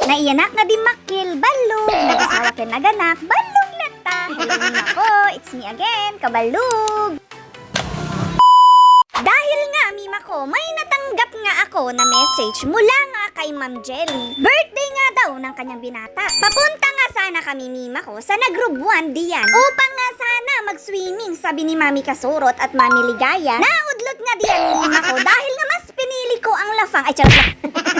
Naiyanak na di makil, balog. Nag-asawa kin naganak, balog lata. Hello ako, it's me again, kabalog. Dahil nga, mima ko, may natanggap nga ako na message mula nga kay Ma'am Jelly. Birthday nga daw ng kanyang binata. Papunta nga sana kami, mima ko, sa nag-group 1 diyan. Upang nga sana mag-swimming, sabi ni Mami Kasurot at Mami Ligaya. Naudlot nga diyan, mima ko, dahil nga mas pinili ko ang lafang. Ay, charot lang.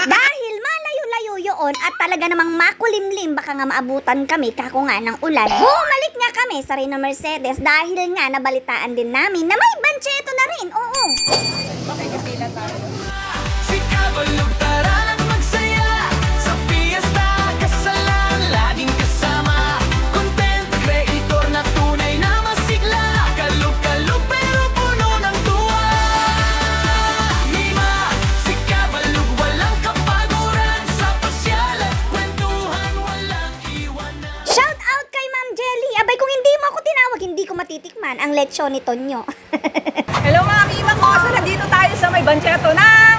Dahil malayo-layo yun at talaga namang makulimlim, baka nga maabutan kami kako nga ng ulan. Bumalik nga kami sa Reyna Mercedes dahil nga nabalitaan din namin na may bancheto na rin. Oo. Si Kabalog tara lang magsaya sa fiesta, kasalan laging kasama. Content creator na tunay na masigla, kalug-kalug pero puno ng tuwa. Mima, si Kabalog walang kapaguran, sa pasyal at kwentuhan walang iwanan. Shout out kay Ma'am Jelly. Abay, kung hindi mo ako tinawag, hindi ko matitikman ang lechon ni Tonyo. Hello mga Mima ko! So nandito tayo sa may bancheto ng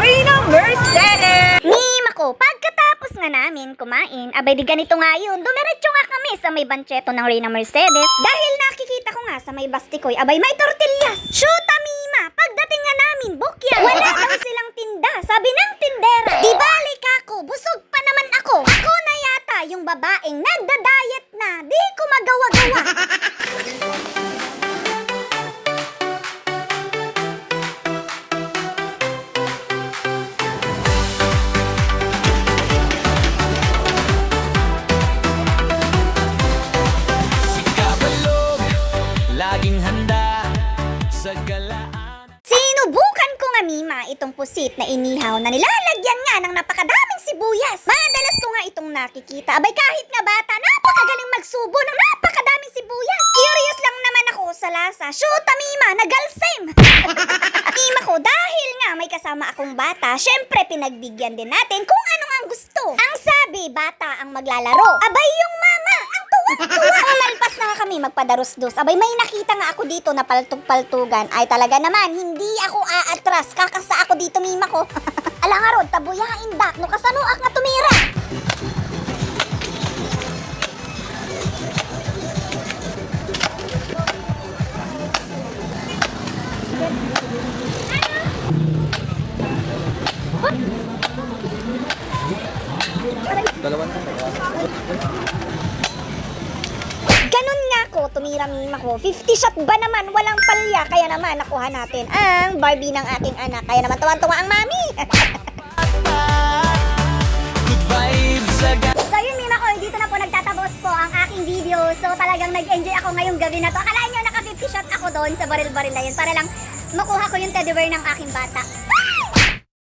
Reyna Mercedes! Mima ko, pagkatapos nga namin kumain, abay di ganito nga yun, dumiretso nga kami sa may bancheto ng Reyna Mercedes dahil nakikita ko nga sa may bastikoy, abay may tortillas. Shoota, Mima! Pagdating nga namin, bukya, wala daw silang tinda, sabi ng tindera. Di balik ako, busog pa naman ako. Ako na yata yung babaeng nagda-diet na, di ko magawa-gawa. Si Kabalog laging handa sa galaan. Sinubukan ko nga, Mima, itong pusit na inihaw na nilalagyan nga ng napakadaming sibuyas. Madalas ko nga itong nakikita. Abay, kahit nga bata, napakagaling magsubo ng napakadaming sibuyas. Curious lang naman ako sa lasa. Shoota, Mima, nagalsem! Mima ko, dahil nga may kasama akong bata, syempre pinagbigyan din natin kung anong ang gusto. Ang sabi, bata ang maglalaro. Abay, yung mama, ang tuwa-tuwa. Umalpas na nga kami magpadarus-dus. Abay, may nakita nga ako dito na paltug-paltugan. Ay, talaga naman, hindi ako aatras. Kakasa ako dito, Mima ko. Alang nga rod, tabuyain dak, no kasanuak nga tumira. Ganun nga ko, tumira, Mima ko. 50 shot ba naman? Walang palya. Kaya naman, nakuha natin ang Barbie ng aking anak. Kaya naman, tuwan-tuwa ang mami. Good vibes agad. So yun, Mima ko, dito na po nagtatapos po ang aking video. So talagang nag-enjoy ako ngayong gabi na to. Akalain nyo, naka 50 shot ako doon sa baril-baril na yun para lang makuha ko yung teddy bear ng aking bata.